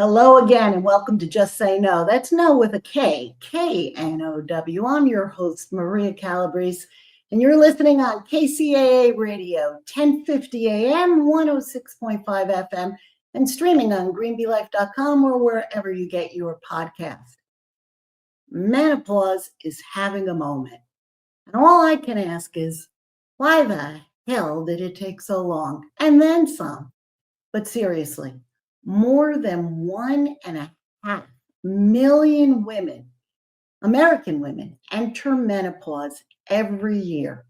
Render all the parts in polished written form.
Hello again, and welcome to Just Say No. That's no with a K, K-N-O-W. I'm your host, Maria Calabrese, and you're listening on KCAA Radio, 1050 AM, 106.5 FM, and streaming on greenbeelife.com or wherever you get your podcast. Menopause is having a moment, and all I can ask is, why the hell did it take so long? And then some. But seriously, more than 1.5 million women, American women, enter menopause every year,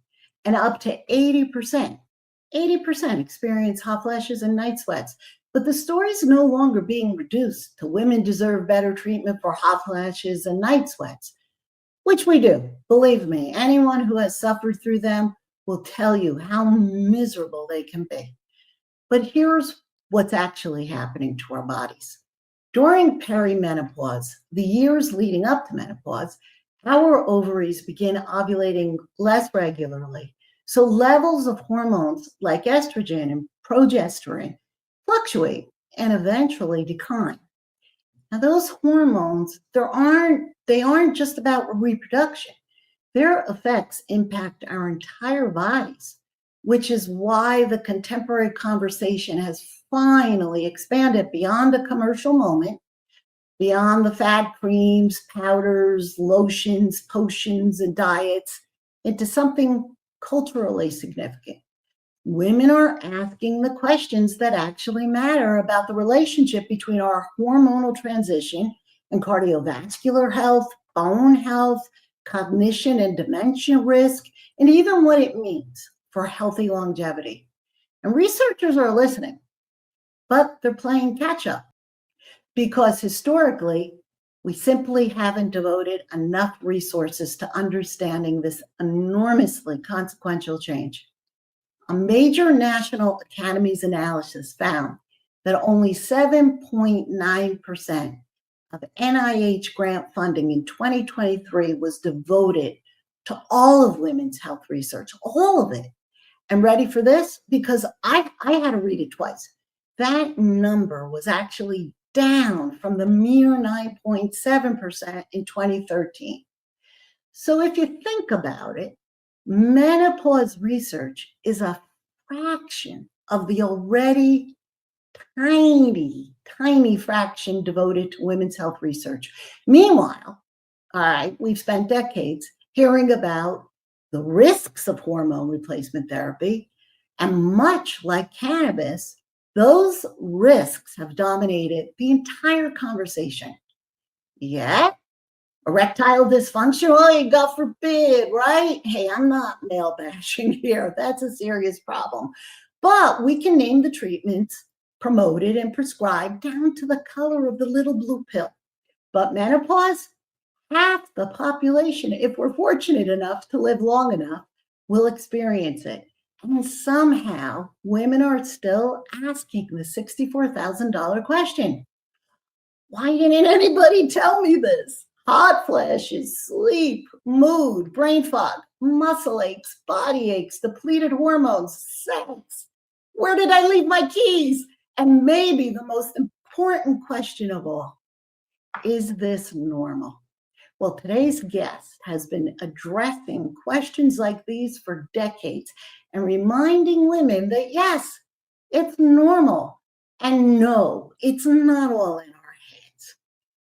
and up to 80% experience hot flashes and night sweats. But the story is no longer being reduced to women deserve better treatment for hot flashes and night sweats, which we do. Believe me, anyone who has suffered through them will tell you how miserable they can be. But here's what's actually happening to our bodies. During perimenopause, the years leading up to menopause, our ovaries begin ovulating less regularly. So levels of hormones like estrogen and progesterone fluctuate and eventually decline. Now those hormones, they aren't just about reproduction. Their effects impact our entire bodies, which is why the contemporary conversation has finally expanded beyond a commercial moment, beyond the fad creams, powders, lotions, potions, and diets, into something culturally significant. Women are asking the questions that actually matter about the relationship between our hormonal transition and cardiovascular health, bone health, cognition and dementia risk, and even what it means for healthy longevity. And researchers are listening, but they're playing catch up because historically, we simply haven't devoted enough resources to understanding this enormously consequential change. A major National Academies analysis found that only 7.9% of NIH grant funding in 2023 was devoted to all of women's health research, all of it. And ready for this? Because I had to read it twice. That number was actually down from the mere 9.7% in 2013. So if you think about it, menopause research is a fraction of the already tiny fraction devoted to women's health research. Meanwhile, all right, we've spent decades hearing about the risks of hormone replacement therapy, and much like cannabis, those risks have dominated the entire conversation. Yet, erectile dysfunction, oh, God forbid, right? Hey, I'm not male bashing here. That's a serious problem. But we can name the treatments promoted and prescribed down to the color of the little blue pill. But menopause, half the population, if we're fortunate enough to live long enough, will experience it. And somehow, women are still asking the $64,000 question. Why didn't anybody tell me this? Hot flashes, sleep, mood, brain fog, muscle aches, body aches, depleted hormones, sex. Where did I leave my keys? And maybe the most important question of all, is this normal? Well, today's guest has been addressing questions like these for decades and reminding women that yes, it's normal. And no, it's not all in our heads.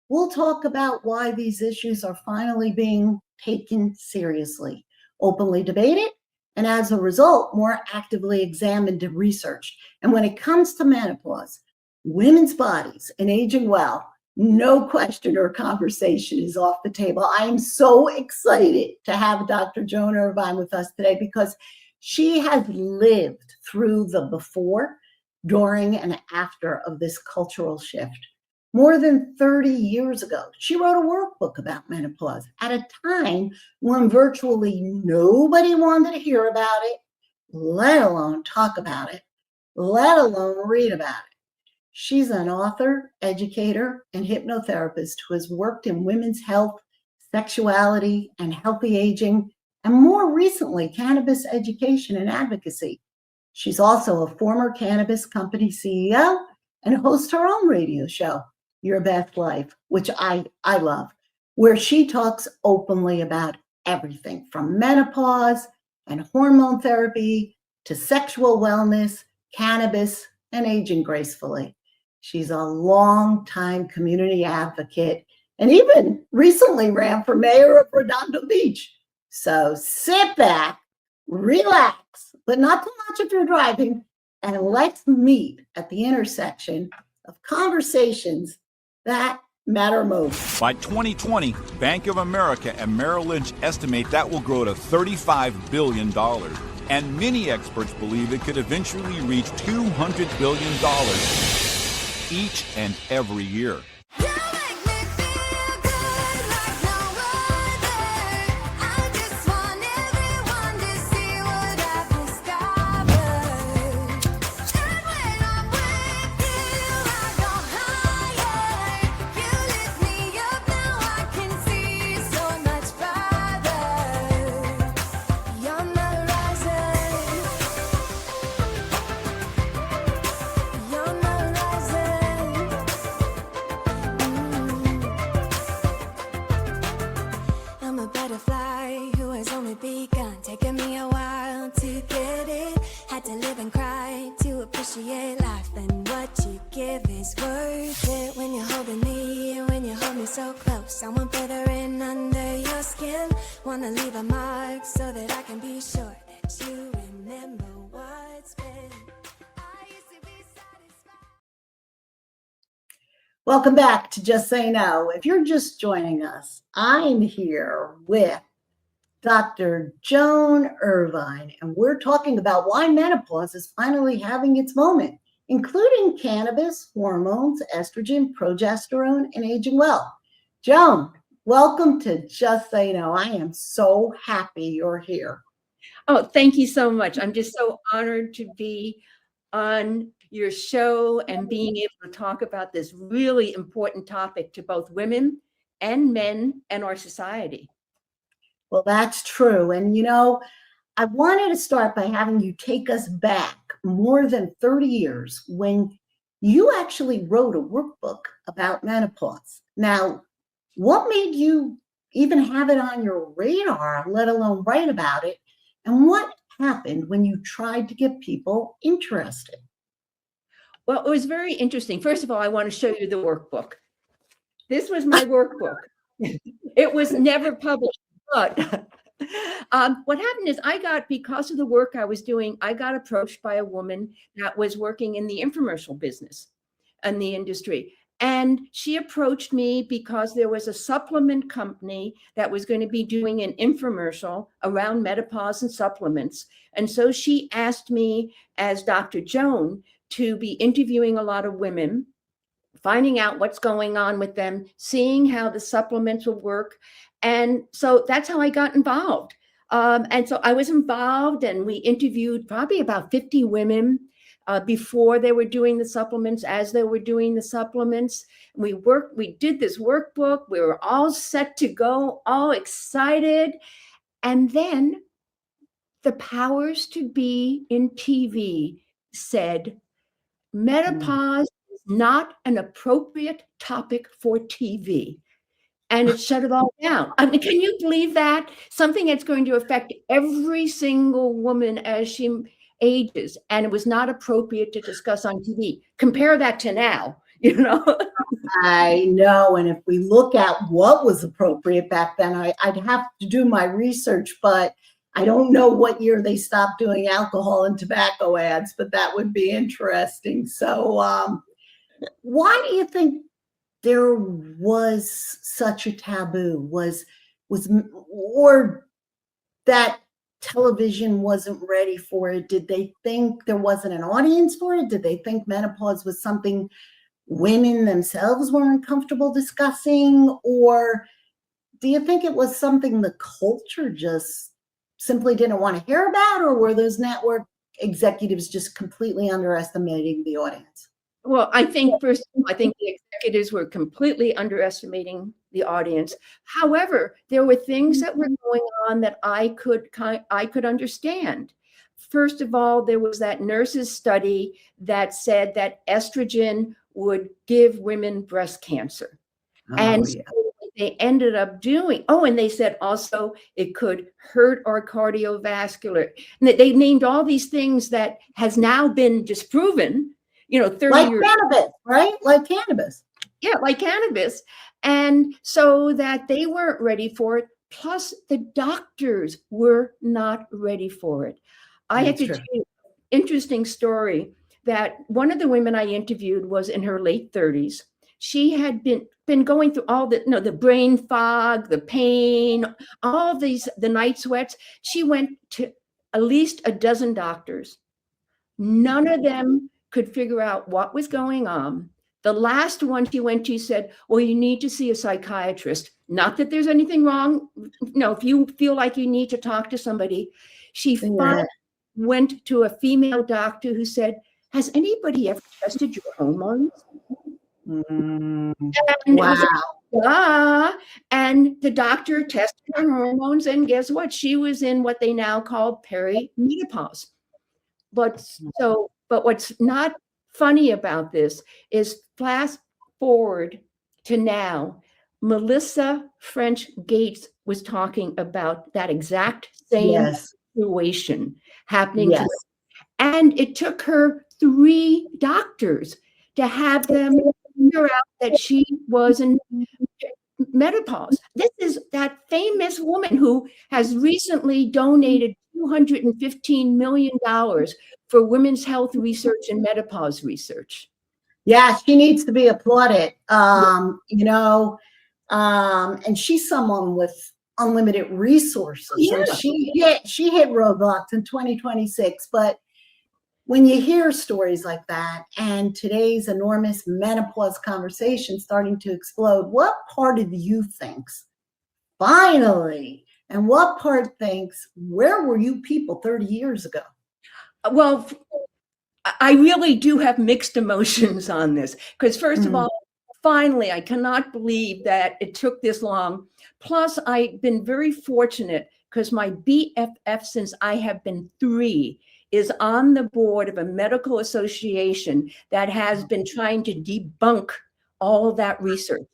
We'll talk about why these issues are finally being taken seriously, openly debated, and as a result, more actively examined and researched. And when it comes to menopause, women's bodies and aging well, no question or conversation is off the table. I am so excited to have Dr. Joan Irvine with us today because she has lived through the before, during, and after of this cultural shift. More than 30 years ago, she wrote a workbook about menopause at a time when virtually nobody wanted to hear about it, let alone talk about it, let alone read about it. She's an author, educator, and hypnotherapist who has worked in women's health, sexuality, and healthy aging, and more recently, cannabis education and advocacy. She's also a former cannabis company CEO and hosts her own radio show. Your Best Life, which I love, where she talks openly about everything from menopause and hormone therapy to sexual wellness, cannabis, and aging gracefully. She's a longtime community advocate and even recently ran for mayor of Redondo Beach. So sit back, relax, but not too much if you're driving, and let's meet at the intersection of conversations that matter most. By 2020, Bank of America and Merrill Lynch estimate that will grow to $35 billion. And many experts believe it could eventually reach $200 billion each and every year. Welcome back to Just Say No. If you're just joining us, I'm here with Dr. Joan Irvine, and we're talking about why menopause is finally having its moment, including cannabis, hormones, estrogen, progesterone, and aging well. Joan, welcome to Just Say No. I am so happy you're here. Oh, thank you so much. I'm just so honored to be on your show and being able to talk about this really important topic to both women and men and our society. Well, that's true. And, you know, I wanted to start by having you take us back more than 30 years when you actually wrote a workbook about menopause. Now, what made you even have it on your radar, let alone write about it? And what happened when you tried to get people interested? Well, it was very interesting. First of all, I want to show you the workbook. This was my workbook. It was never published, but what happened is because of the work I was doing, I got approached by a woman that was working in the infomercial business and the industry. And she approached me because there was a supplement company that was going to be doing an infomercial around menopause and supplements. And so she asked me, as Dr. Joan, to be interviewing a lot of women, finding out what's going on with them, seeing how the supplements will work. And so that's how I got involved. And so I was involved, and we interviewed probably about 50 women before they were doing the supplements, as they were doing the supplements. We did this workbook. We were all set to go, all excited. And then the powers to be in TV said, menopause is not an appropriate topic for TV. And it shut it all down. I mean, can you believe that? Something that's going to affect every single woman as she ages, and it was not appropriate to discuss on TV. Compare that to now, you know? I know. And if we look at what was appropriate back then, I'd have to do my research, but I don't know what year they stopped doing alcohol and tobacco ads, but that would be interesting. So why do you think there was such a taboo? Or that television wasn't ready for it? Did they think there wasn't an audience for it? Did they think menopause was something women themselves weren't comfortable discussing? Or do you think it was something the culture just simply didn't want to hear about? Or were those network executives just completely underestimating the audience? Well, I think first, I think the executives were completely underestimating the audience. However, there were things that were going on that I could understand. First of all, there was that nurses study that said that estrogen would give women breast cancer. Oh, And yeah. so what they ended up doing, and they said also it could hurt our cardiovascular. And they named all these things that has now been disproven, 30 Like years. cannabis, right? Like cannabis. Yeah, like cannabis. And so that they weren't ready for it. Plus, the doctors were not ready for it. I had That's to true. tell you an interesting story that one of the women I interviewed was in her late 30s. She had been going through all the brain fog, the pain, all these, the night sweats. She went to at least a dozen doctors. None of them could figure out what was going on. The last one she went to said, well, you need to see a psychiatrist. Not that there's anything wrong. No, if you feel like you need to talk to somebody. She finally went to a female doctor who said, has anybody ever tested your hormones? Mm, And it wow. was like, and the doctor tested her hormones, and guess what? She was in what they now call perimenopause. But what's not funny about this is fast forward to now, Melissa French Gates was talking about that exact same Yes. situation happening Yes. to her. And it took her 3 doctors to have them figure out that she was in menopause. This is that famous woman who has recently donated $215 million for women's health research and menopause research. Yeah, she needs to be applauded. And she's someone with unlimited resources. Yeah. So she hit roadblocks in 2026. But when you hear stories like that and today's enormous menopause conversation starting to explode, what part of you thinks, finally, and what part thinks, where were you people 30 years ago? Well, I really do have mixed emotions on this because, first of all, finally, I cannot believe that it took this long. Plus, I've been very fortunate because my BFF since I have been 3 is on the board of a medical association that has been trying to debunk all that research.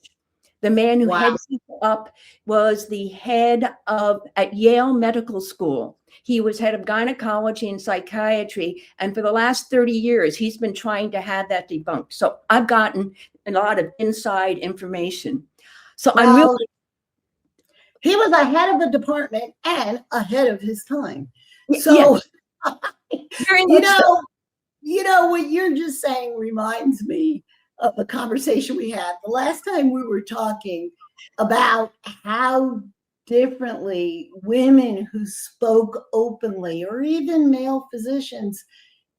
The man who heads it up was the head at Yale Medical School. He was head of gynecology and psychiatry. And for the last 30 years, he's been trying to have that debunked. So I've gotten a lot of inside information. So I'm really. He was ahead of the department and ahead of his time. So, yes. What you're just saying reminds me of a conversation we had the last time we were talking about how differently women who spoke openly, or even male physicians,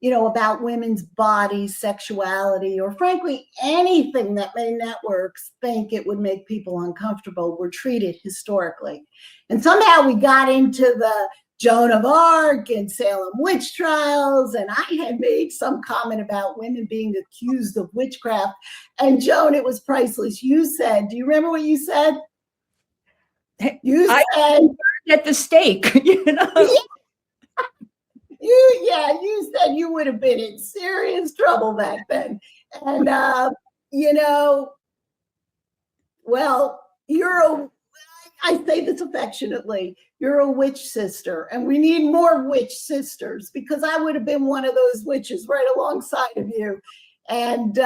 about women's bodies, sexuality, or frankly, anything that many networks think it would make people uncomfortable, were treated historically. And somehow we got into the Joan of Arc and Salem witch trials, and I had made some comment about women being accused of witchcraft. And Joan, it was priceless. You said, do you remember what you said? You said at the stake, You said you would have been in serious trouble back then. And, well, I say this affectionately, you're a witch sister, and we need more witch sisters, because I would have been one of those witches right alongside of you. And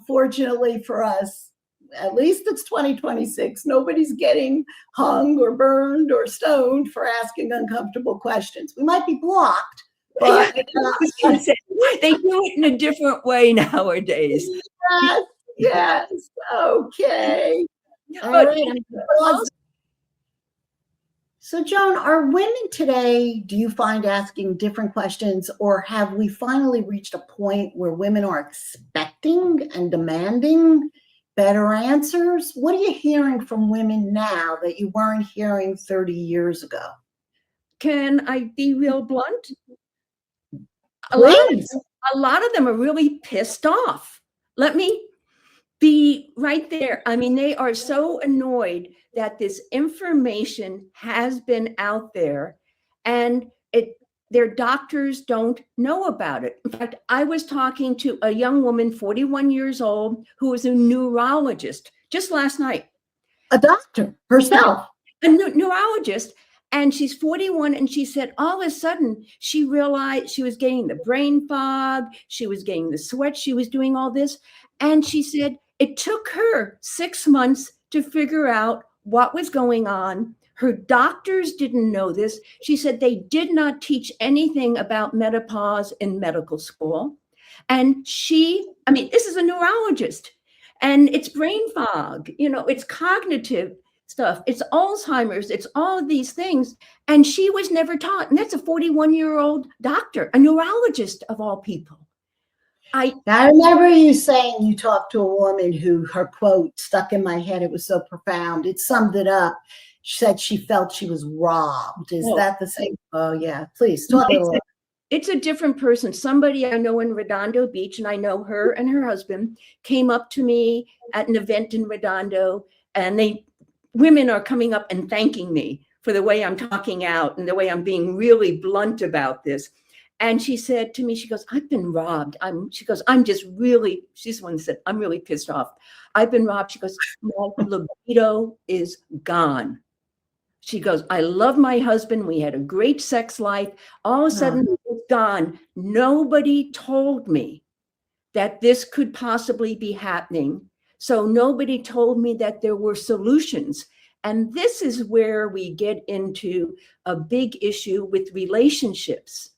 fortunately for us, at least it's 2026, nobody's getting hung or burned or stoned for asking uncomfortable questions. We might be blocked, but they do it in a different way nowadays. Yes. Okay. All But right. So, Joan, are women today, do you find, asking different questions, or have we finally reached a point where women are expecting and demanding better answers? What are you hearing from women now that you weren't hearing 30 years ago? Can I be real blunt? A lot of them are really pissed off. Let me be right there. I mean, they are so annoyed that this information has been out there, and their doctors don't know about it. In fact, I was talking to a young woman, 41 years old, who was a neurologist just last night. A doctor herself. A neurologist, and she's 41, and she said all of a sudden she realized she was getting the brain fog, she was getting the sweat, she was doing all this, and she said it took her 6 months to figure out what was going on. Her doctors didn't know this. She said they did not teach anything about menopause in medical school. And this is a neurologist, and it's brain fog, it's cognitive stuff, it's Alzheimer's, it's all of these things. And she was never taught. And that's a 41-year-old doctor, a neurologist of all people. I remember you saying you talked to a woman who her quote stuck in my head. It was so profound. It summed it up. She said she felt she was robbed. Is that the same? Oh, yeah. Please talk a little. It's a different person. Somebody I know in Redondo Beach, and I know her and her husband, came up to me at an event in Redondo, and women are coming up and thanking me for the way I'm talking out and the way I'm being really blunt about this. And she said to me, she goes, I've been robbed. She's the one that said, I'm really pissed off. I've been robbed. She goes, my libido is gone. She goes, I love my husband. We had a great sex life. All of a sudden, it's gone. Nobody told me that this could possibly be happening. So nobody told me that there were solutions. And this is where we get into a big issue with relationships,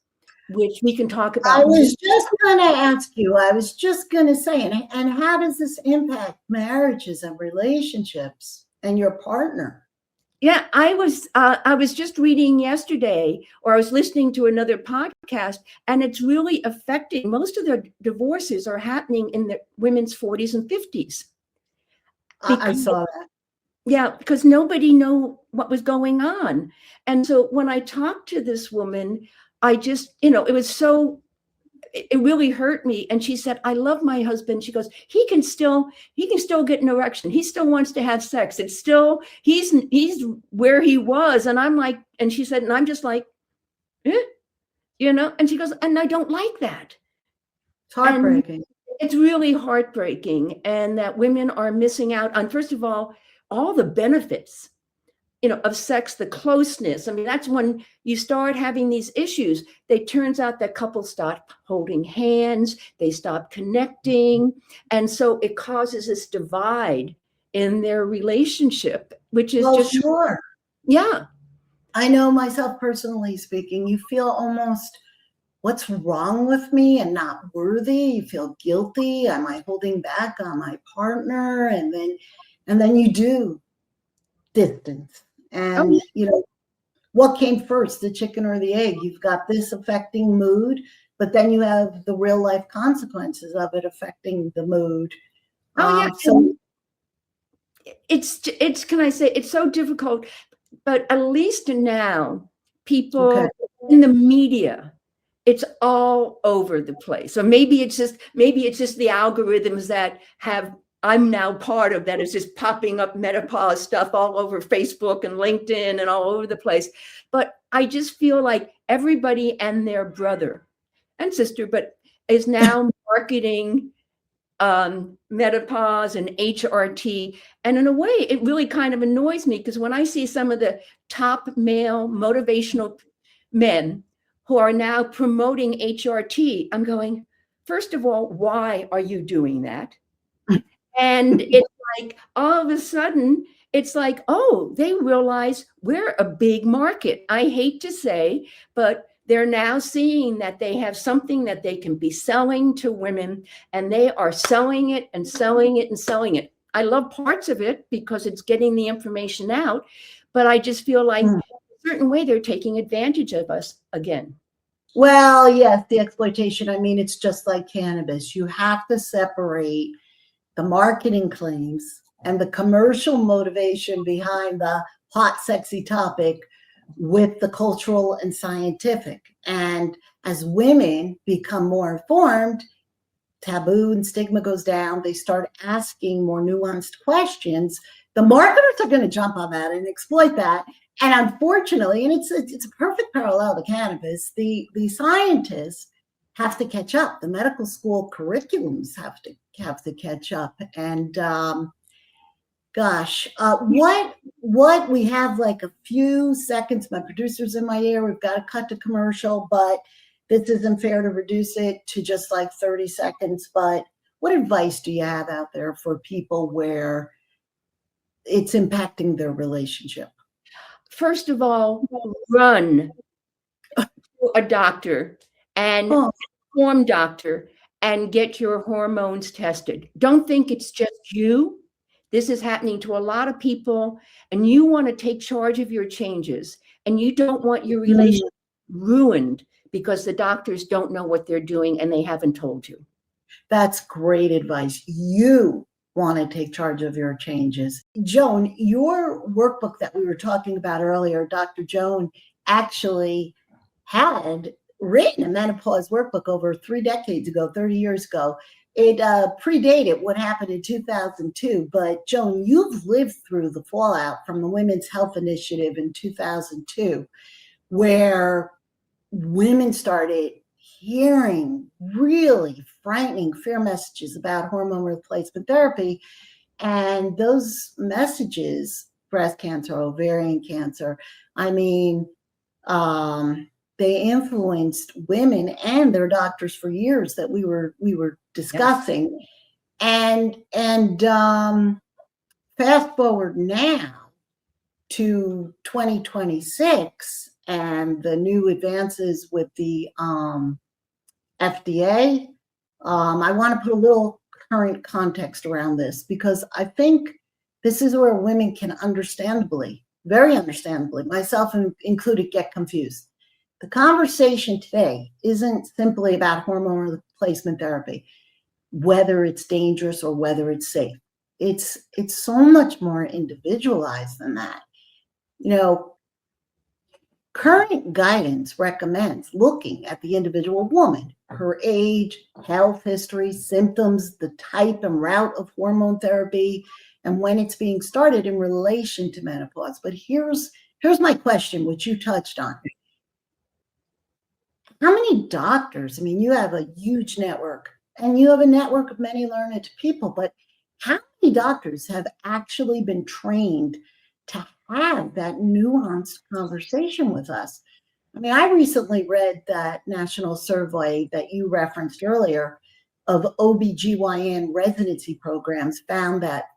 which we can talk about. I was just going to ask you, I was just going to say, and how does this impact marriages and relationships and your partner? Yeah, I was just reading yesterday, or I was listening to another podcast, and it's really affecting. Most of the divorces are happening in the women's 40s and 50s. I saw that. Yeah, because nobody knew what was going on. And so when I talked to this woman, I just, it really hurt me. And she said, I love my husband. She goes, he can still get an erection. He still wants to have sex. It's still, he's where he was. And I'm like, and she said, and I'm just like, and she goes, and I don't like that. It's heartbreaking. And it's really heartbreaking. And that women are missing out on, first of all the benefits, of sex, the closeness. I mean, that's when you start having these issues. It turns out that couples stop holding hands, they stop connecting. And so it causes this divide in their relationship, which is sure. Yeah. I know myself personally speaking, you feel almost, what's wrong with me and not worthy? You feel guilty. Am I holding back on my partner? And then you do distance. And, what came first, the chicken or the egg? You've got this affecting mood, but then you have the real life consequences of it affecting the mood. So it's, can I say, it's so difficult, but at least now people in the media, it's all over the place. So maybe it's just the algorithms that I'm now part of that is just popping up menopause stuff all over Facebook and LinkedIn and all over the place. But I just feel like everybody and their brother and sister, is now marketing menopause and HRT. And in a way, it really kind of annoys me, because when I see some of the top male motivational men who are now promoting HRT, I'm going, first of all, why are you doing that? And it's like, all of a sudden, it's like, oh, they realize we're a big market. I hate to say, but they're now seeing that they have something that they can be selling to women, and they are selling it and selling it and selling it. I love parts of it because it's getting the information out, but I just feel like in a certain way they're taking advantage of us again. Well, yes, the exploitation. I mean, it's just like cannabis. You have to separate the marketing claims and the commercial motivation behind the hot, sexy topic with the cultural and scientific. And as women become more informed, taboo and stigma goes down. They start asking more nuanced questions. The marketers are going to jump on that and exploit that. And unfortunately, and it's a perfect parallel to cannabis, the scientists have to catch up. The medical school curriculums have to catch up. And what we have like a few seconds. My producer's in my ear. We've got to cut to commercial, but this isn't fair to reduce it to just like 30 seconds. But what advice do you have out there for people where it's impacting their relationship? First of all, run to a doctor and inform doctor and get your hormones tested. Don't think it's just you. This is happening to a lot of people, and you want to take charge of your changes, and you don't want your relationship ruined because the doctors don't know what they're doing and they haven't told you. That's great advice. You want to take charge of your changes. Joan, your workbook that we were talking about earlier, Dr. Joan actually had written a menopause workbook over 3 decades ago, 30 years ago. It predated what happened in 2002, but Joan, you've lived through the fallout from the Women's Health Initiative in 2002, where women started hearing really frightening fear messages about hormone replacement therapy. And those messages, breast cancer, ovarian cancer, I mean, they influenced women and their doctors for years that we were discussing. Yes. And fast forward now to 2026 and the new advances with the FDA. I want to put a little current context around this because I think this is where women can understandably, very understandably, myself included, get confused. The conversation today isn't simply about hormone replacement therapy, whether it's dangerous or whether it's safe. It's so much more individualized than that. You know, current guidance recommends looking at the individual woman, her age, health history, symptoms, the type and route of hormone therapy, and when it's being started in relation to menopause. But here's my question, which you touched on. How many doctors, I mean, you have a huge network and you have a network of many learned people, but how many doctors have actually been trained to have that nuanced conversation with us? I mean, I recently read that national survey that you referenced earlier of OBGYN residency programs found that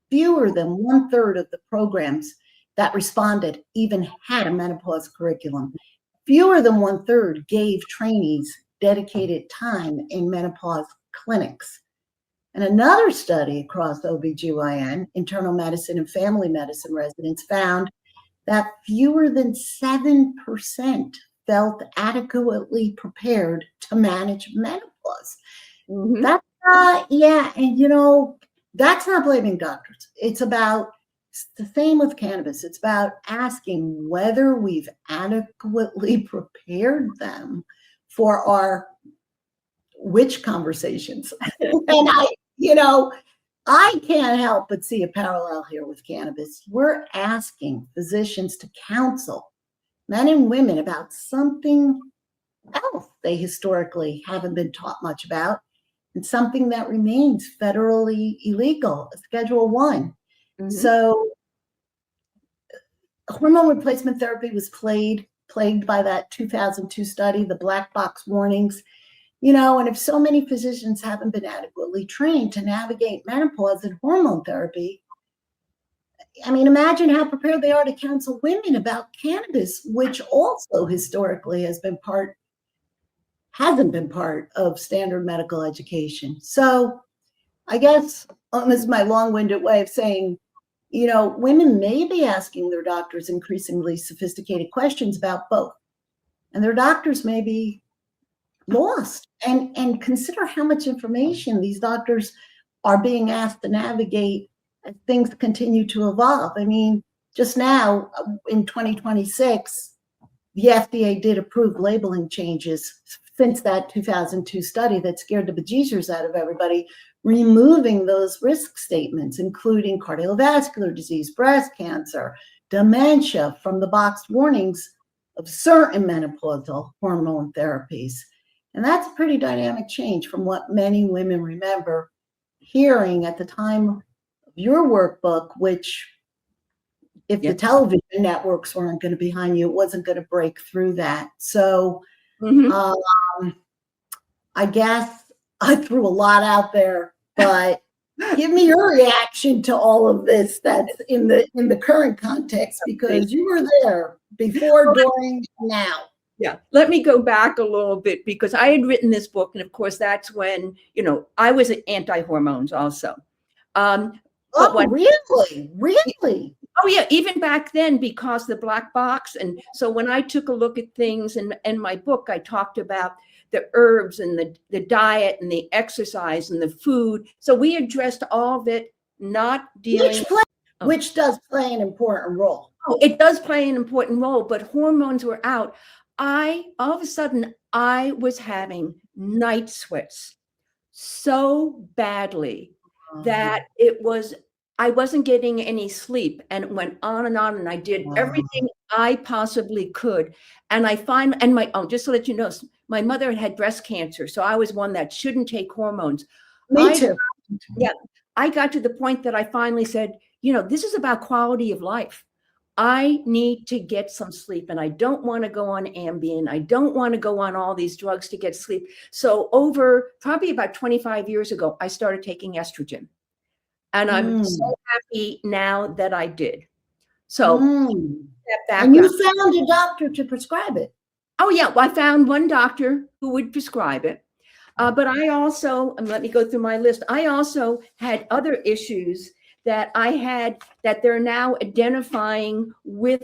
fewer than 1/3 of the programs that responded even had a menopause curriculum. Fewer than 1/3 gave trainees dedicated time in menopause clinics. And another study across OBGYN, internal medicine and family medicine residents found that fewer than 7% felt adequately prepared to manage menopause. Mm-hmm. And you know, that's not blaming doctors. It's about the same with cannabis. It's about asking whether we've adequately prepared them for our witch conversations. And I can't help but see a parallel here with cannabis. We're asking physicians to counsel men and women about something else they historically haven't been taught much about, and something that remains federally illegal, Schedule 1. Mm-hmm. So hormone replacement therapy was plagued by that 2002 study, the black box warnings. You know, and if so many physicians haven't been adequately trained to navigate menopause and hormone therapy, I mean, imagine how prepared they are to counsel women about cannabis, which also historically hasn't been part of standard medical education. So I guess this is my long-winded way of saying, you know, women may be asking their doctors increasingly sophisticated questions about both, and their doctors may be lost. And consider how much information these doctors are being asked to navigate as things continue to evolve. I mean, just now in 2026, the FDA did approve labeling changes since that 2002 study that scared the bejesus out of everybody, removing those risk statements, including cardiovascular disease, breast cancer, dementia from the boxed warnings of certain menopausal hormone therapies. And that's a pretty dynamic change from what many women remember hearing at the time of your workbook, which if the television networks weren't going to be behind you, it wasn't going to break through that. So I guess I threw a lot out there, but give me your reaction to all of this that's in the current context, because you were there before, during, now. Yeah, let me go back a little bit, because I had written this book, and of course that's when, I was anti-hormones also. Really? Oh yeah, even back then, because the black box. And so when I took a look at things in my book, I talked about the herbs and the diet and the exercise and the food. So we addressed all of it, not dealing. Which does play an important role. Oh, it does play an important role, but hormones were out. All of a sudden, I was having night sweats so badly that I wasn't getting any sleep, and it went on, and I did everything I possibly could. And just to let you know, my mother had breast cancer, so I was one that shouldn't take hormones. Me too. Yeah, I got to the point that I finally said, this is about quality of life. I need to get some sleep, and I don't want to go on Ambien. I don't want to go on all these drugs to get sleep. So over probably about 25 years ago, I started taking estrogen. And I'm so happy now that I did. So and you found a doctor to prescribe it. Oh yeah, well, I found one doctor who would prescribe it. But I also, and let me go through my list. I also had other issues that I had that they're now identifying with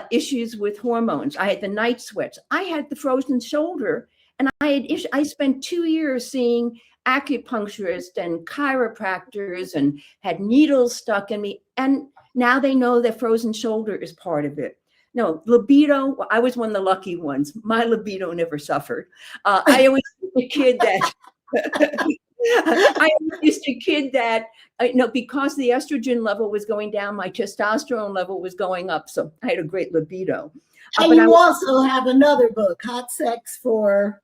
issues with hormones. I had the night sweats. I had the frozen shoulder, and I spent 2 years seeing acupuncturists and chiropractors and had needles stuck in me. And now they know that frozen shoulder is part of it. No, libido, I was one of the lucky ones. My libido never suffered. I always was a kid that because the estrogen level was going down, my testosterone level was going up. So I had a great libido. And you also have another book, Hot Sex for...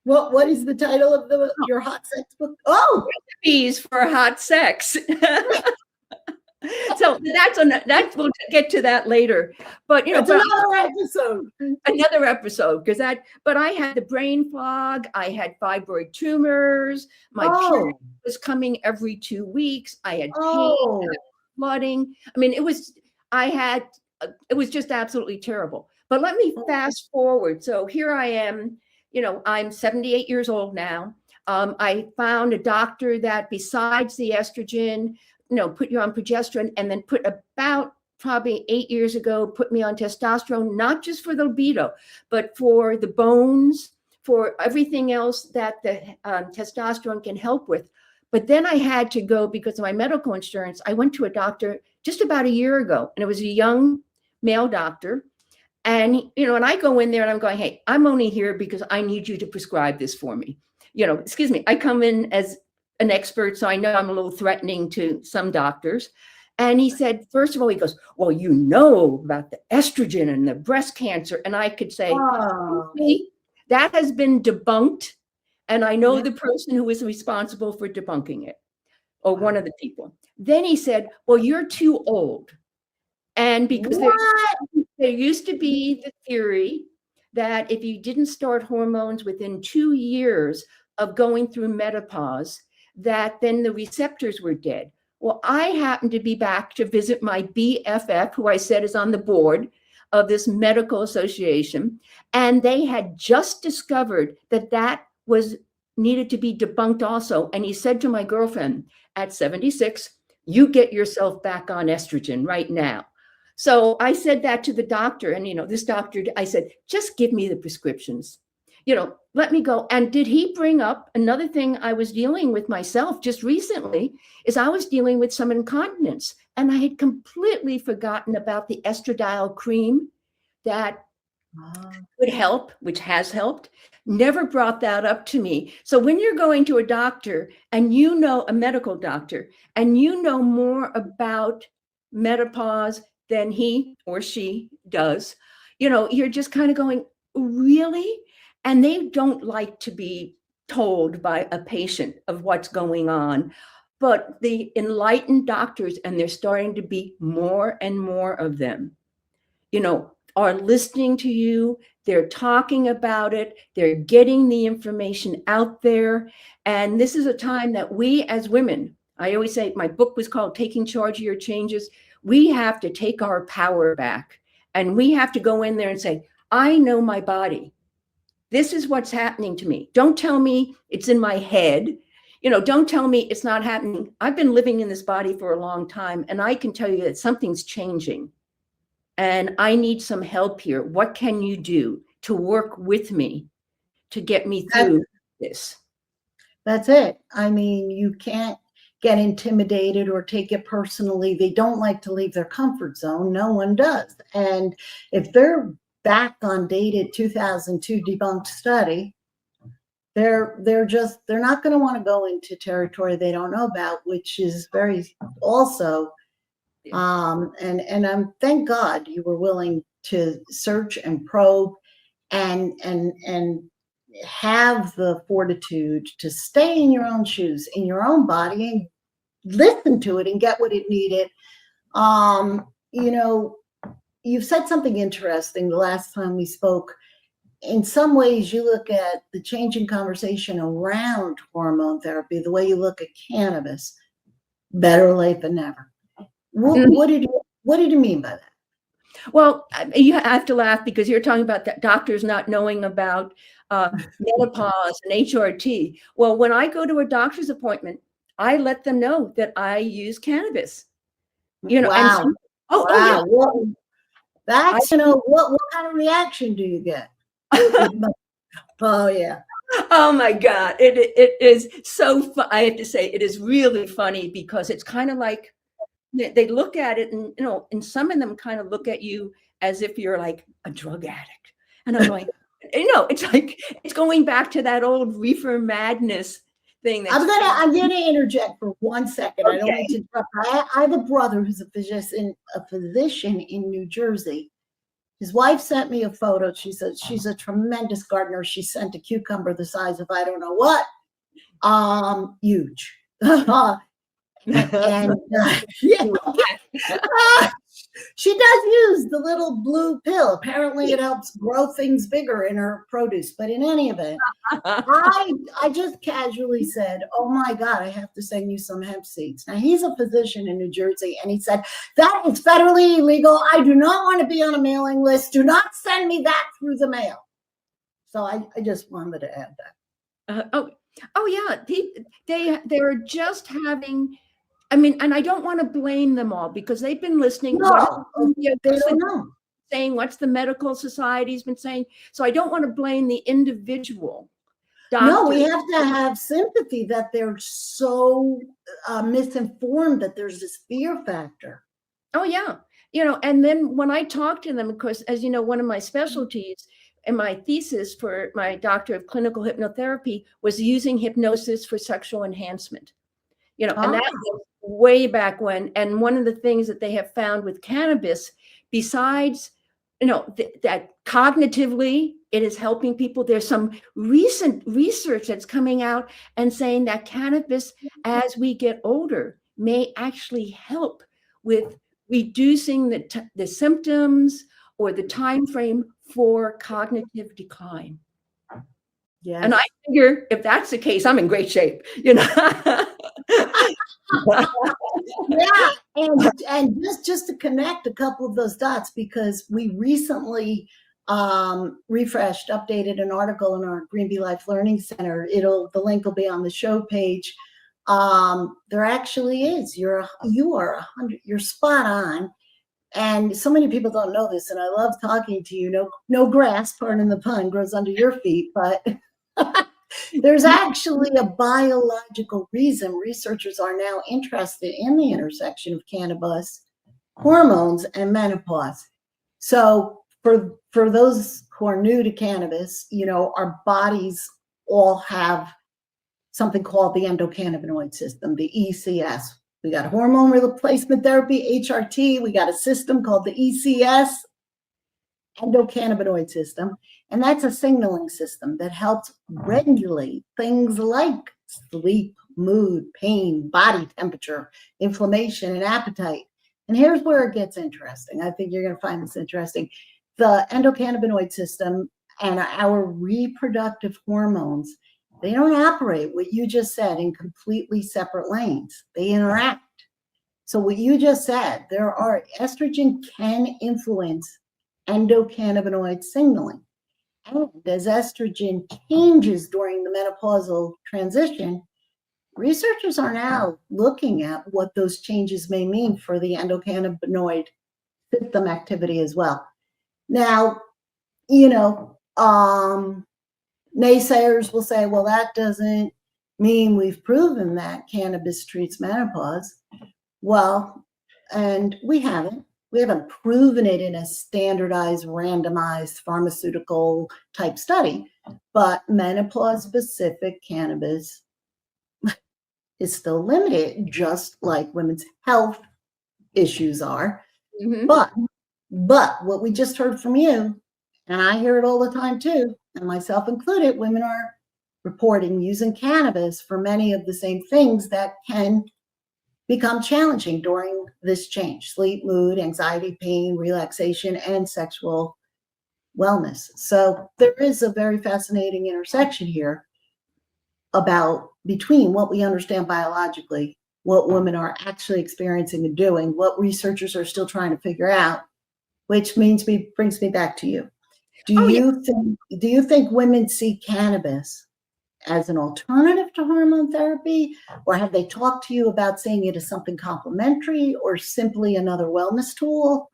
What is the title of your hot sex book? Oh, Recipes for Hot Sex. So we'll get to that later. But another episode, but I had the brain fog, I had fibroid tumors, my period was coming every 2 weeks, I had pain, flooding. I mean, it was just absolutely terrible. But let me fast forward. So here I am. I'm 78 years old now. I found a doctor that besides the estrogen, put you on progesterone, and then about probably 8 years ago, put me on testosterone, not just for the libido, but for the bones, for everything else that the testosterone can help with. But then I had to go, because of my medical insurance, I went to a doctor just about a year ago, and it was a young male doctor. And, and I go in there and I'm going, hey, I'm only here because I need you to prescribe this for me. Excuse me, I come in as an expert, so I know I'm a little threatening to some doctors. And he said, first of all, he goes, well, about the estrogen and the breast cancer. And I could say, that has been debunked. And I know the person who is responsible for debunking it, or one of the people. Then he said, well, you're too old. And because there used to be the theory that if you didn't start hormones within 2 years of going through menopause, that then the receptors were dead. Well, I happened to be back to visit my BFF, who I said is on the board of this medical association, and they had just discovered that was needed to be debunked also. And he said to my girlfriend, at 76, you get yourself back on estrogen right now. So I said that to the doctor, and, this doctor, I said, just give me the prescriptions, let me go. And did he bring up another thing I was dealing with myself just recently, is I was dealing with some incontinence, and I had completely forgotten about the estradiol cream that would help, which has helped, never brought that up to me. So when you're going to a doctor and a medical doctor, and more about menopause than he or she does, you're just kind of going, really? And they don't like to be told by a patient of what's going on. But the enlightened doctors, and there's starting to be more and more of them, are listening to you. They're talking about it. They're getting the information out there. And this is a time that we as women, I always say, my book was called Taking Charge of Your Changes. We have to take our power back, and we have to go in there and say, I know my body. This is what's happening to me. Don't tell me it's in my head. Don't tell me it's not happening. I've been living in this body for a long time, and I can tell you that something's changing. And I need some help here. What can you do to work with me to get me through this? That's it. I mean, you can't get intimidated or take it personally. They don't like to leave their comfort zone. No one does. And if they're back on dated 2002 debunked study, they're not going to want to go into territory they don't know about, which is very also and I'm thank God you were willing to search and probe and have the fortitude to stay in your own shoes, in your own body, and listen to it and get what it needed. You've said something interesting the last time we spoke. In some ways, you look at the changing conversation around hormone therapy, the way you look at cannabis, better late than never. What did you mean by that? Well, you have to laugh because you're talking about that doctors not knowing about menopause and HRT. Well, when I go to a doctor's appointment, I let them know that I use cannabis. Wow. And wow. Yeah. Well, that's, what kind of reaction do you get? Oh, yeah. Oh my God. It is so I have to say, it is really funny because it's kind of like, they look at it and, and some of them kind of look at you as if you're like a drug addict. And I'm like, it's like, it's going back to that old reefer madness thing. I'm gonna interject for 1 second. Okay. I don't mean to interrupt. I have a brother who's a physician in New Jersey. His wife sent me a photo. She said she's a tremendous gardener. She sent a cucumber the size of I don't know what. Huge. And she does use the little blue pill. Apparently it helps grow things bigger in her produce. But in any event, I just casually said, oh my God, I have to send you some hemp seeds. Now he's a physician in New Jersey, and he said, that is federally illegal. I do not want to be on a mailing list. Do not send me that through the mail. So I just wanted to add that. Yeah. They're just having, and I don't want to blame them all because they've been listening. No, they don't know. Saying what's the medical society's been saying. So I don't want to blame the individual doctor. No, we have to have sympathy that they're so misinformed, that there's this fear factor. Oh, yeah. And then when I talk to them, of course, as you know, one of my specialties in my thesis for my doctor of clinical hypnotherapy was using hypnosis for sexual enhancement. And that was way back when. And one of the things that they have found with cannabis, besides, that cognitively it is helping people. There's some recent research that's coming out and saying that cannabis, as we get older, may actually help with reducing the symptoms or the time frame for cognitive decline. Yeah. And I figure if that's the case, I'm in great shape, Yeah, and just to connect a couple of those dots, because we recently refreshed, updated an article in our Green Bee Life Learning Center. The link will be on the show page. There actually is. You are 100. You're spot on. And so many people don't know this, and I love talking to you. No grass, pardon the pun, grows under your feet, but there's actually a biological reason researchers are now interested in the intersection of cannabis, hormones, and menopause. So for those who are new to cannabis, our bodies all have something called the endocannabinoid system, the ECS. We got hormone replacement therapy, HRT. We got a system called the ECS, endocannabinoid system. And that's a signaling system that helps regulate things like sleep, mood, pain, body temperature, inflammation, and appetite. And here's where it gets interesting. I think you're going to find this interesting. The endocannabinoid system and our reproductive hormones, they don't operate, what you just said, in completely separate lanes. They interact. So what you just said, estrogen can influence endocannabinoid signaling. And as estrogen changes during the menopausal transition, researchers are now looking at what those changes may mean for the endocannabinoid system activity as well. Now, naysayers will say, well, that doesn't mean we've proven that cannabis treats menopause. Well, and we haven't. We haven't proven it in a standardized, randomized pharmaceutical type study, but menopause-specific cannabis is still limited, just like women's health issues are. Mhm. But what we just heard from you, and I hear it all the time too, and myself included, women are reporting using cannabis for many of the same things that can become challenging during this change: sleep, mood, anxiety, pain, relaxation, and sexual wellness. So there is a very fascinating intersection here between what we understand biologically, what women are actually experiencing and doing, what researchers are still trying to figure out, which brings me back to you. Do you think women see cannabis as an alternative to hormone therapy, or have they talked to you about seeing it as something complementary or simply another wellness tool?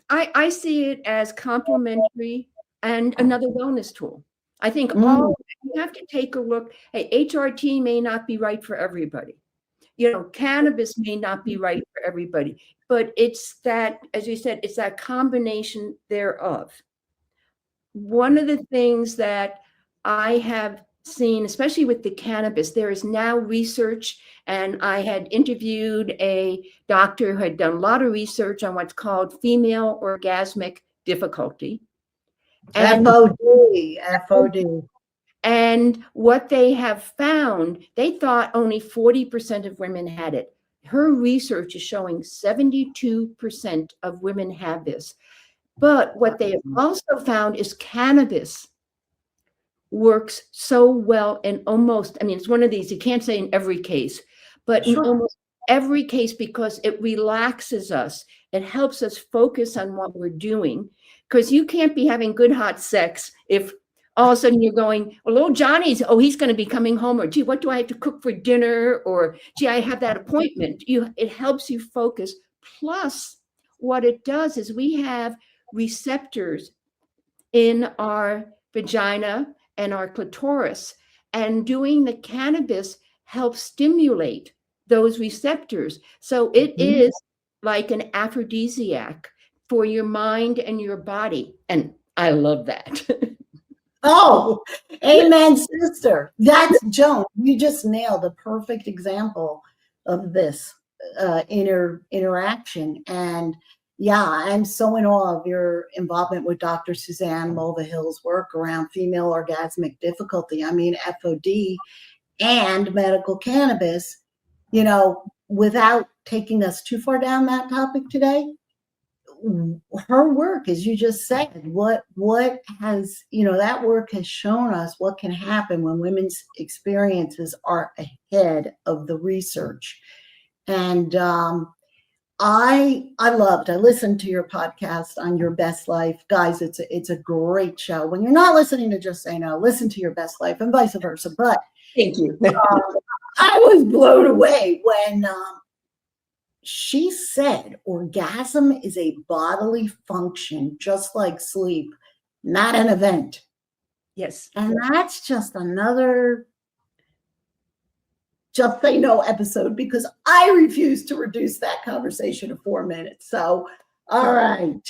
I see it as complementary and another wellness tool. I think Mm. you have to take a look. Hey, HRT may not be right for everybody. Cannabis may not be right for everybody, but it's that, as you said, it's that combination thereof. One of the things that I have seen, especially with the cannabis, there is now research, and I had interviewed a doctor who had done a lot of research on what's called female orgasmic difficulty. And FOD. And what they have found, they thought only 40% of women had it. Her research is showing 72% of women have this. But what they have also found is cannabis works so well in it's one of these, you can't say in every case, but in almost every case, because it relaxes us. It helps us focus on what we're doing, because you can't be having good hot sex if all of a sudden you're going, well, Johnny's, he's going to be coming home, or gee, what do I have to cook for dinner? Or gee, I have that appointment. It helps you focus. Plus, what it does is we have receptors in our vagina and our clitoris, and doing the cannabis helps stimulate those receptors. So it is like an aphrodisiac for your mind and your body. And I love that. Oh, amen, sister. That's Joan. You just nailed a perfect example of this interaction. And yeah, I'm so in awe of your involvement with Dr. Suzanne Mulvihill's work around female orgasmic difficulty. FOD and medical cannabis, without taking us too far down that topic today. Her work, as you just said, what has, that work has shown us what can happen when women's experiences are ahead of the research. And I listened to your podcast on Your Best Life. Guys, it's a great show. When you're not listening to Just Say No, listen to Your Best Life, and vice versa. But thank you. I was blown away when she said orgasm is a bodily function, just like sleep, not an event. Yes. And that's just another Just Say No episode, because I refuse to reduce that conversation to 4 minutes. So, all right.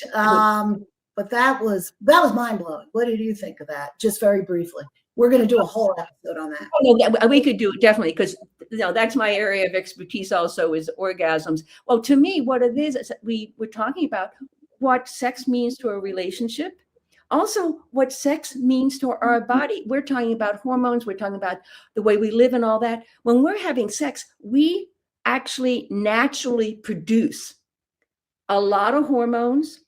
But that was mind blowing. What did you think of that? Just very briefly. We're going to do a whole episode on that. Oh, no, we could do it definitely, because that's my area of expertise also, is orgasms. Well, to me, what it is that we're talking about what sex means to a relationship. Also, what sex means to our body. We're talking about hormones. We're talking about the way we live and all that. When we're having sex, we actually naturally produce a lot of hormones.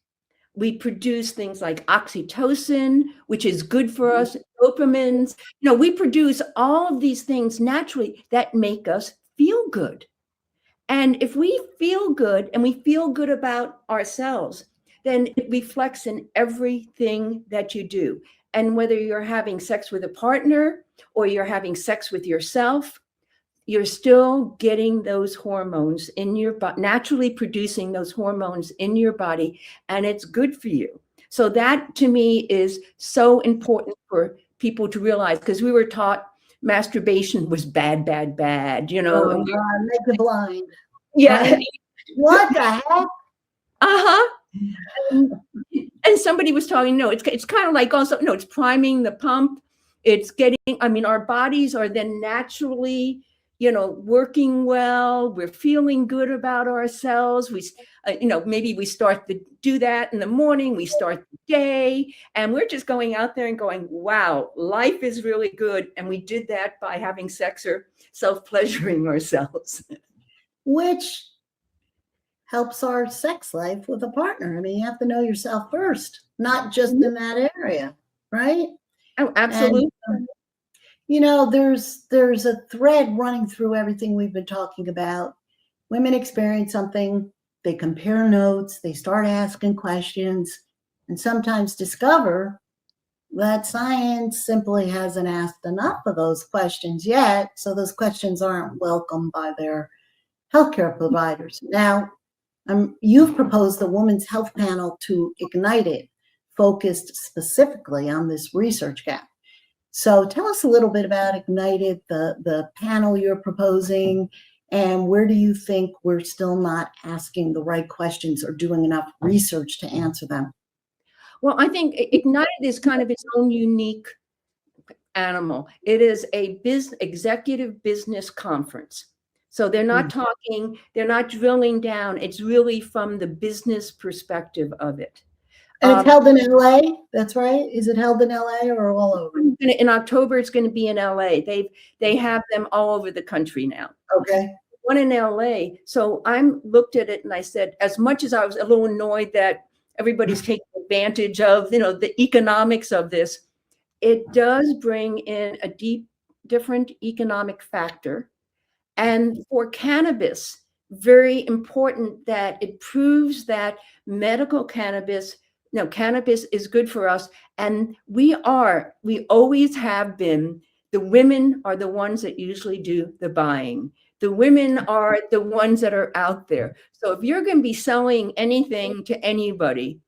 We produce things like oxytocin, which is good for us, dopamines. We produce all of these things naturally that make us feel good. And if we feel good and we feel good about ourselves, then it reflects in everything that you do. And whether you're having sex with a partner or you're having sex with yourself, you're still getting those hormones in your body, naturally producing those hormones in your body, and it's good for you. So that to me is so important for people to realize, because we were taught masturbation was bad, bad, bad, Make the blind. Yeah. Right? What the heck? Uh-huh. And somebody was talking, it's kind of like also, it's priming the pump. It's getting, our bodies are then naturally, working well. We're feeling good about ourselves. We, maybe we start to do that in the morning. We start the day, and we're just going out there and going, wow, life is really good. And we did that by having sex or self-pleasuring ourselves. Which helps our sex life with a partner. You have to know yourself first, not just in that area, right? Oh, absolutely. And, there's a thread running through everything we've been talking about. Women experience something, they compare notes, they start asking questions, and sometimes discover that science simply hasn't asked enough of those questions yet, so those questions aren't welcomed by their healthcare providers. Now, you've proposed the Women's Health Panel to Ignite It, focused specifically on this research gap. So tell us a little bit about Ignite It, the panel you're proposing, and where do you think we're still not asking the right questions or doing enough research to answer them? Well, I think Ignite It is kind of its own unique animal. It is a executive business conference. So they're not talking, they're not drilling down. It's really from the business perspective of it. And it's held in LA, that's right? Is it held in LA or all over? In October, it's going to be in LA. They have them all over the country now. Okay. One in LA. So I looked at it and I said, as much as I was a little annoyed that everybody's taking advantage of, the economics of this, it does bring in a different economic factor. And for cannabis, very important that it proves that medical cannabis is good for us. And we always have been, the women are the ones that usually do the buying. The women are the ones that are out there. So if you're going to be selling anything to anybody,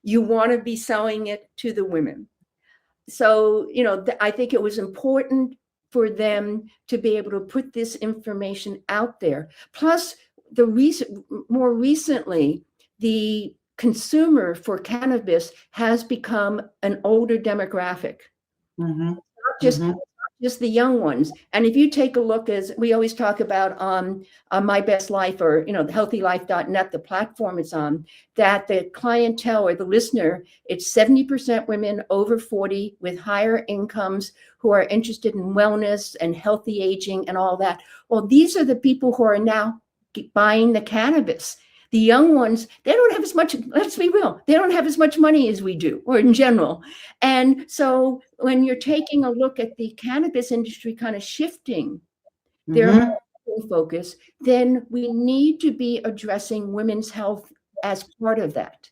you want to be selling it to the women. So, I think it was important for them to be able to put this information out there. Plus, more recently, the consumer for cannabis has become an older demographic, not just the young ones. And if you take a look, as we always talk about on My Best Life, or healthylife.net, the platform it's on, that the clientele or the listener, it's 70% women over 40 with higher incomes who are interested in wellness and healthy aging and all that. Well, these are the people who are now buying the cannabis. The young ones, they don't have as much, let's be real, they don't have as much money as we do, or in general. And so when you're taking a look at the cannabis industry kind of shifting their focus, then we need to be addressing women's health as part of that.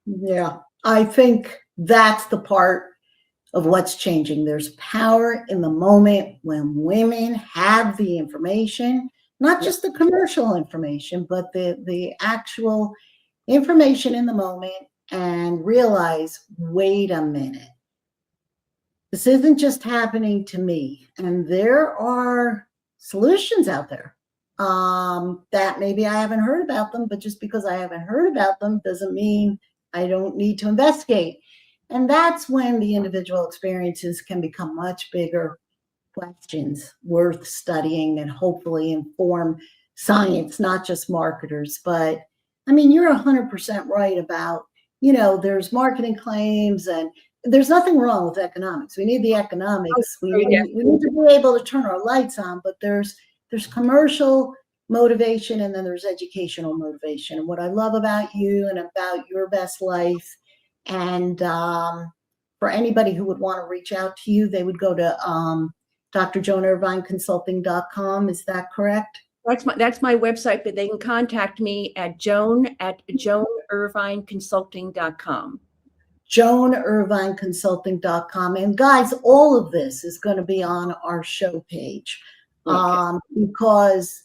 Yeah, I think that's the part of what's changing. There's power in the moment when women have the information, not just the commercial information, but the actual information in the moment, and realize, wait a minute, this isn't just happening to me. And there are solutions out there that maybe I haven't heard about them, but just because I haven't heard about them doesn't mean I don't need to investigate. And that's when the individual experiences can become much bigger questions worth studying and hopefully inform science, not just marketers. But I mean, you're 100% right about, there's marketing claims and there's nothing wrong with economics. We need the economics. We need to be able to turn our lights on, but there's commercial motivation and then there's educational motivation. And what I love about you and about Your Best Life, and for anybody who would want to reach out to you, they would go to drjoanervineconsulting.com. Is that correct? That's my website, but they can contact me at joan@joanervineconsulting.com. joanervineconsulting.com. And guys, all of this is going to be on our show page, because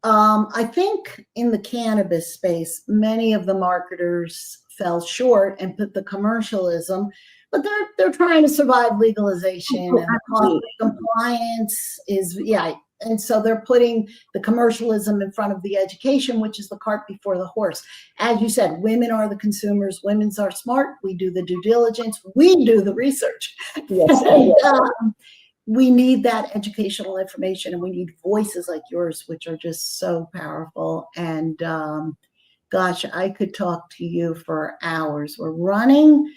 I think in the cannabis space, many of the marketers fell short and put the commercialism, but they're trying to survive legalization and the cost of compliance is, and so they're putting the commercialism in front of the education, which is the cart before the horse. As you said, women are the consumers, women are smart, we do the due diligence, we do the research. Yes. And, we need that educational information and we need voices like yours, which are just so powerful. And gosh, I could talk to you for hours. We're running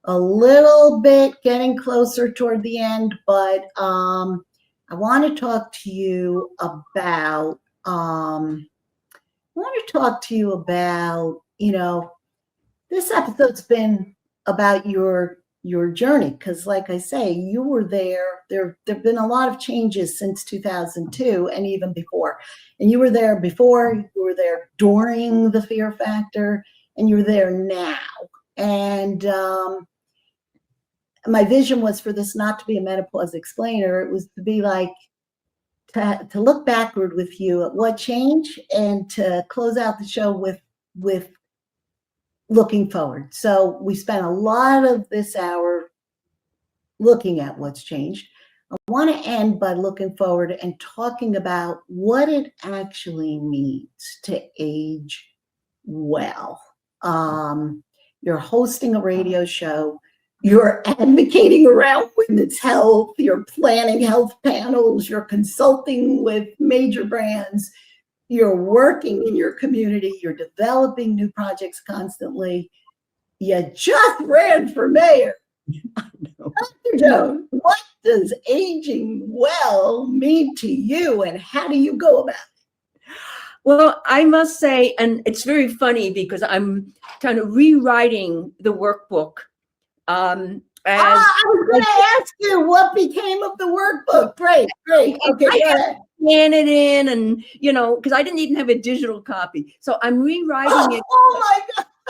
a little bit, getting closer toward the end, but I want to talk to you about, this episode's been about your journey, because like I say, you were there have been a lot of changes since 2002 and even before, and you were there before, you were there during the Fear Factor, and you're there now. And my vision was for this not to be a menopause explainer. It was to be like to look backward with you at what changed and to close out the show with looking forward. So we spent a lot of this hour looking at what's changed. I want to end by looking forward and talking about what it actually means to age well. You're hosting a radio show. You're advocating around women's health. You're planning health panels. You're consulting with major brands. You're working in your community. You're developing new projects constantly. You just ran for mayor. I know. Dr. Joan, what does aging well mean to you, and how do you go about it? Well, I must say, and it's very funny because I'm kind of rewriting the workbook. I was going to ask you what became of the workbook. Great. Okay, go ahead. Scan it in, and because I didn't even have a digital copy, so I'm rewriting it. Oh my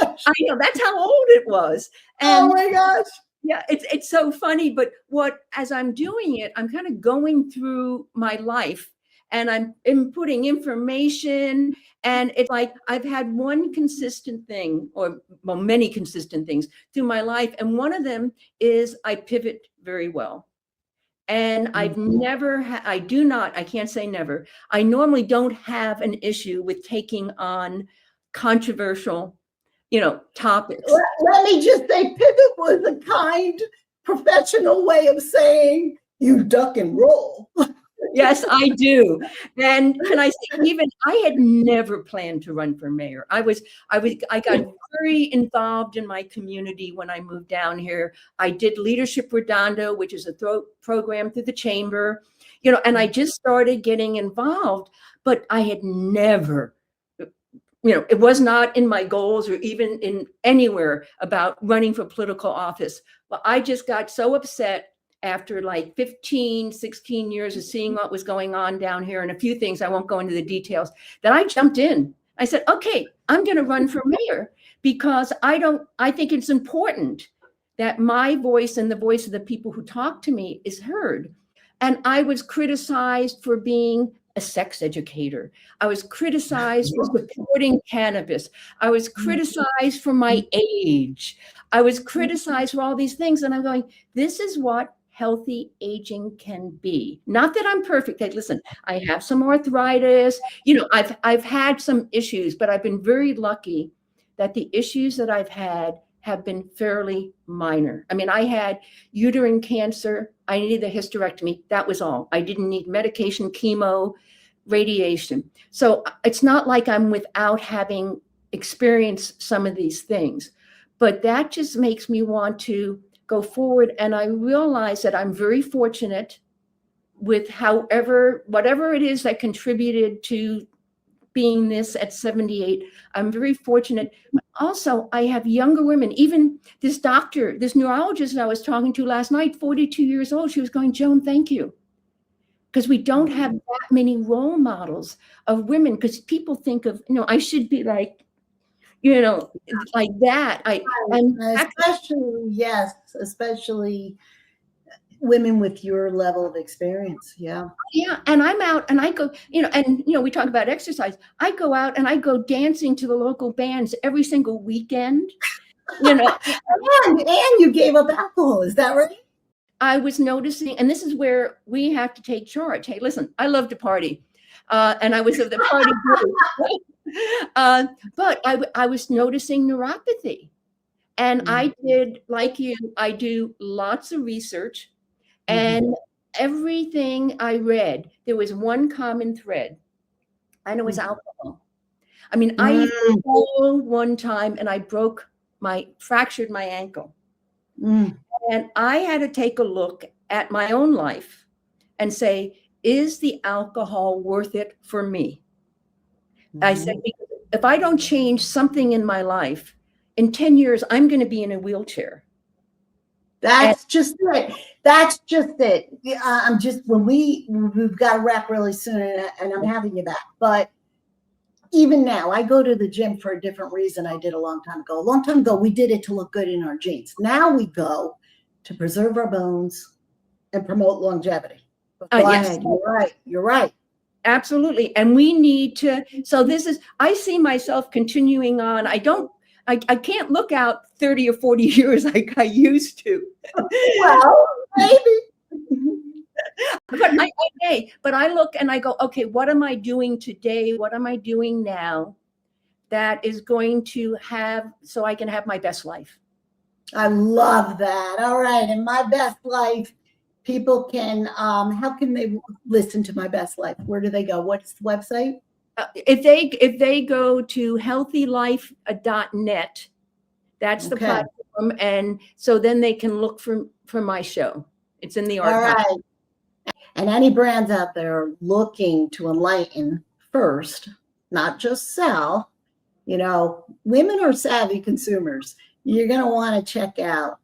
gosh! I know, that's how old it was. And oh my gosh! Yeah, it's so funny. But as I'm doing it, I'm kind of going through my life, and I'm inputting information, and it's like I've had one consistent thing, or many consistent things through my life, and one of them is I pivot very well. And I've never, I can't say never. I normally don't have an issue with taking on controversial, topics. Let me just say, pivot was a kind, professional way of saying you duck and roll. Yes, I do. And can I say, even I had never planned to run for mayor. I got very involved in my community when I moved down here. I did Leadership Redondo, which is a program through the chamber, and I just started getting involved, but I had never, it was not in my goals or even in anywhere about running for political office. But I just got so upset after like 15, 16 years of seeing what was going on down here and a few things, I won't go into the details, that I jumped in. I said, okay, I'm going to run for mayor because I think it's important that my voice and the voice of the people who talk to me is heard. And I was criticized for being a sex educator. I was criticized for supporting cannabis. I was criticized for my age. I was criticized for all these things. And I'm going, this is what healthy aging can be. Not that I'm perfect. Hey, listen, I have some arthritis. I've had some issues, but I've been very lucky that the issues that I've had have been fairly minor. I mean, I had uterine cancer. I needed a hysterectomy. That was all. I didn't need medication, chemo, radiation. So it's not like I'm without having experienced some of these things, but that just makes me want to go forward. And I realize that I'm very fortunate with whatever it is that contributed to being this at 78. I'm very fortunate. Also, I have younger women, even this neurologist that I was talking to last night, 42 years old, she was going, Joan, thank you. Because we don't have that many role models of women, because people think of, I should be like, like that. Especially women with your level of experience. Yeah. Yeah. And I'm out and I go, we talk about exercise. I go out and I go dancing to the local bands every single weekend, and you gave up alcohol. Is that right? I was noticing, and this is where we have to take charge. Hey, listen, I love to party. And I was of the party group. But I was noticing neuropathy. And I did, like you, I do lots of research. And everything I read, there was one common thread, and it was alcohol. I mean, I fell one time and I fractured my ankle. And I had to take a look at my own life and say, is the alcohol worth it for me? I said, because if I don't change something in my life, in 10 years, I'm going to be in a wheelchair. That's just it. That's just it. We've got to wrap really soon, and I'm having you back. But even now, I go to the gym for a different reason I did a long time ago. A long time ago, we did it to look good in our jeans. Now we go to preserve our bones and promote longevity. Yes. You're right. Absolutely. And we need to, I see myself continuing on. I can't look out 30 or 40 years like I used to. Well, maybe. But I look and I go, okay, what am I doing today? What am I doing now that is going to so I can have my best life? I love that. All right. In My Best Life, people can, how can they listen to My Best Life? Where do they go? What's the website? If they go to healthylife.net, that's the platform. And so then they can look for my show. It's in the archive. All right. And any brands out there looking to enlighten first, not just sell, women are savvy consumers. You're going to want to check out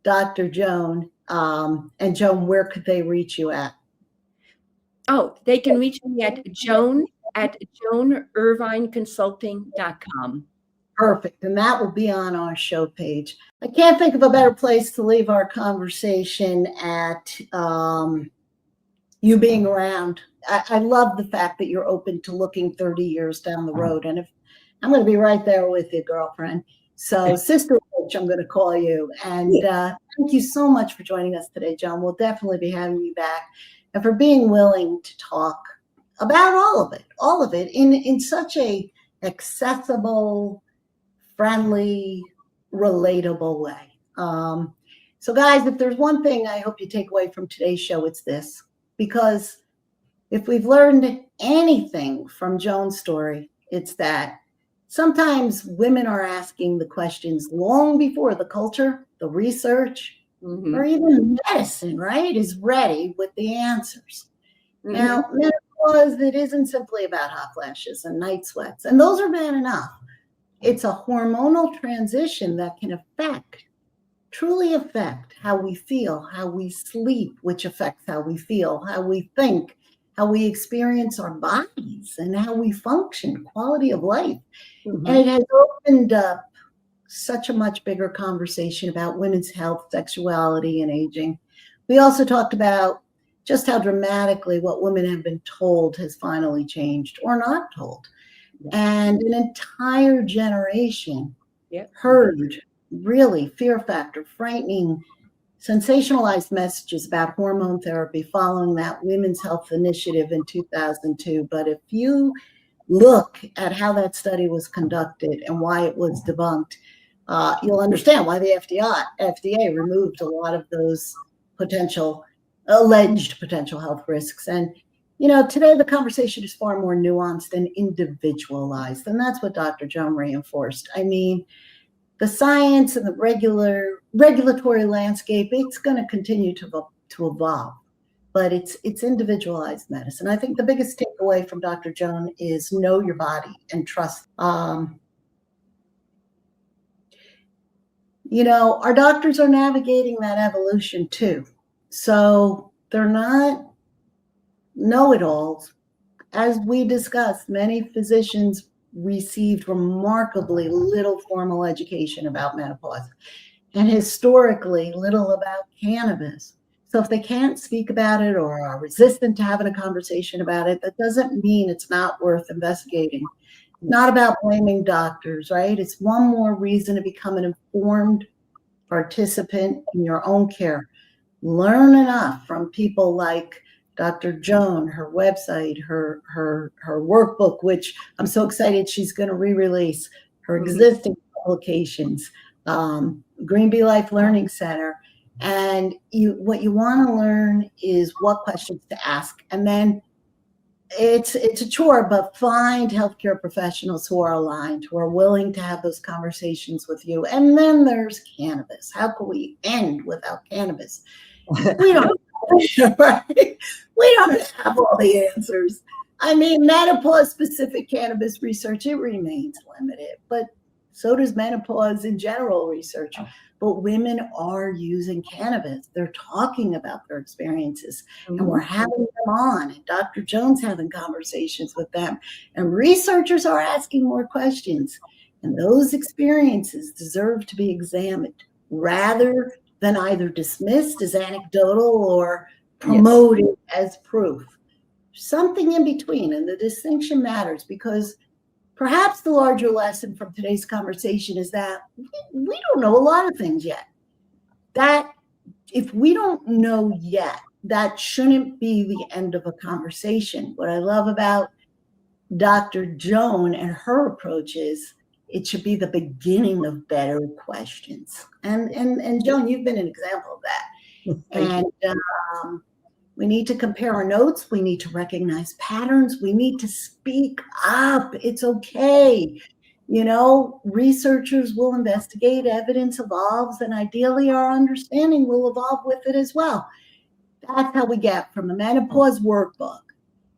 Dr. Joan. And Joan, where could they reach you at? Oh, they can reach me at joanervineconsulting.com. Perfect. And that will be on our show page. I can't think of a better place to leave our conversation at you being around. I love the fact that you're open to looking 30 years down the road. And if I'm going to be right there with you, girlfriend. So Sister Witch, I'm going to call you. And thank you so much for joining us today, Joan. We'll definitely be having you back. And for being willing to talk about all of it in such a accessible, friendly, relatable way. So guys, if there's one thing I hope you take away from today's show, it's this. Because if we've learned anything from Joan's story, it's that sometimes women are asking the questions long before the culture, the research, or even medicine, right, is ready with the answers. Now, menopause, it isn't simply about hot flashes and night sweats, and those are bad enough. It's a hormonal transition that can truly affect how we feel, how we sleep, which affects how we feel, how we think, how we experience our bodies, and how we function, quality of life. And it has opened up such a much bigger conversation about women's health, sexuality, and aging. We also talked about just how dramatically what women have been told has finally changed or not told. And an entire generation heard really fear factor, frightening, sensationalized messages about hormone therapy following that Women's Health Initiative in 2002. But if you look at how that study was conducted and why it was debunked, you'll understand why the FDA removed a lot of those potential alleged potential health risks. And, today the conversation is far more nuanced and individualized. And that's what Dr. Joan reinforced. I mean, the science and the regulatory landscape, it's going to continue to evolve, but it's individualized medicine. I think the biggest takeaway from Dr. Joan is know your body and trust. Our doctors are navigating that evolution too. So they're not know-it-alls. As we discussed, many physicians received remarkably little formal education about menopause and historically little about cannabis. So if they can't speak about it or are resistant to having a conversation about it, that doesn't mean it's not worth investigating. Not about blaming doctors, right? It's one more reason to become an informed participant in your own care. Learn enough from people like Dr. Joan, her website, her workbook, which I'm so excited she's going to re-release, her existing publications, Green Bee Life Learning Center. And what you want to learn is what questions to ask. And then it's a chore, but find healthcare professionals who are aligned, who are willing to have those conversations with you. And then there's cannabis. How can we end without cannabis? We don't right? We don't have all the answers. I mean, menopause-specific cannabis research, it remains limited, but so does menopause in general research. But women are using cannabis. They're talking about their experiences, and we're having them on, and Dr. Joan's having conversations with them, and researchers are asking more questions, and those experiences deserve to be examined rather than either dismissed as anecdotal or promoted as proof. Something in between, and the distinction matters, because perhaps the larger lesson from today's conversation is that we don't know a lot of things yet. That if we don't know yet, that shouldn't be the end of a conversation. What I love about Dr. Joan and her approach is it should be the beginning of better questions. And Joan, you've been an example of that. And we need to compare our notes. We need to recognize patterns. We need to speak up. It's okay. Researchers will investigate, evidence evolves, and ideally our understanding will evolve with it as well. That's how we get from the menopause workbook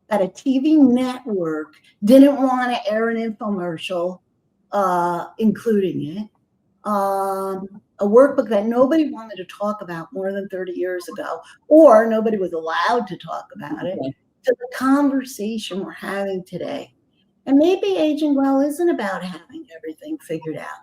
that a TV network didn't want to air an infomercial including it, a workbook that nobody wanted to talk about more than 30 years ago, or nobody was allowed to talk about it, to the conversation we're having today. And maybe aging well isn't about having everything figured out.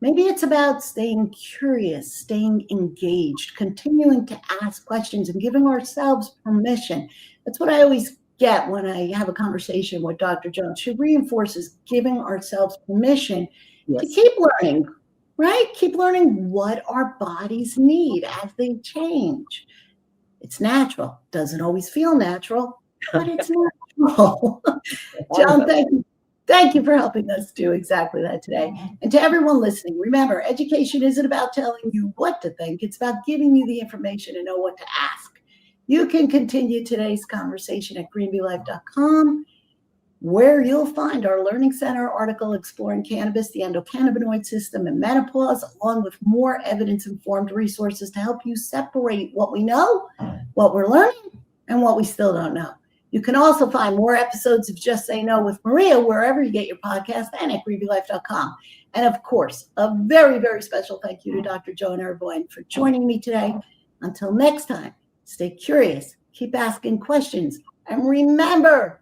Maybe it's about staying curious, staying engaged, continuing to ask questions and giving ourselves permission. That's what I always get when I have a conversation with Dr. Jones. She reinforces giving ourselves permission to keep learning, right? Keep learning what our bodies need as they change. It's natural. Doesn't always feel natural, but it's natural. John, thank you for helping us do exactly that today. And to everyone listening, remember, education isn't about telling you what to think. It's about giving you the information to know what to ask. You can continue today's conversation at greenbeelife.com, where you'll find our Learning Center article exploring cannabis, the endocannabinoid system, and menopause, along with more evidence-informed resources to help you separate what we know, what we're learning, and what we still don't know. You can also find more episodes of Just Say No with Maria wherever you get your podcast and at greenbeelife.com. And of course, a very, very special thank you to Dr. Joan Irvoine for joining me today. Until next time, stay curious, keep asking questions, and remember,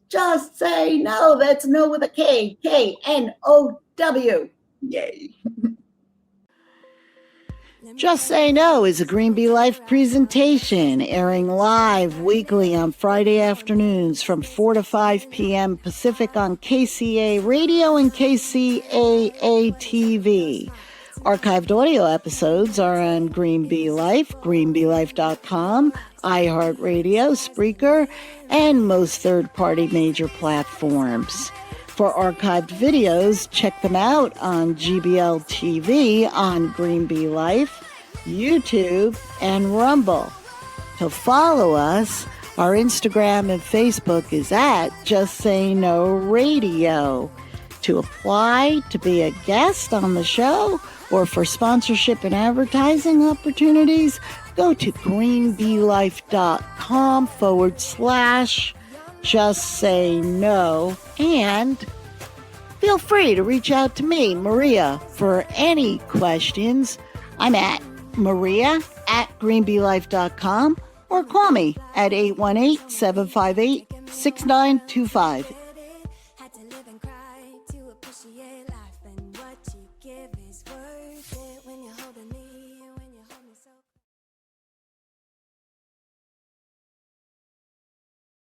just say no. That's no with a K, K-N-O-W. Yay. Just Say No is a Green Bee Life presentation airing live weekly on Friday afternoons from 4 to 5 p.m. Pacific on KCA Radio and KCAA TV. Archived audio episodes are on Green Bee Life, greenbeelife.com, iHeartRadio, Spreaker, and most third-party major platforms. For archived videos, check them out on GBL TV, on Green Bee Life, YouTube, and Rumble. To follow us, our Instagram and Facebook is at Just Say No Radio. To apply to be a guest on the show or for sponsorship and advertising opportunities, go to greenbeelife.com/Just Say No, and feel free to reach out to me, Maria, for any questions. I'm at maria@greenbeelife.com, or call me at 818-758-6925.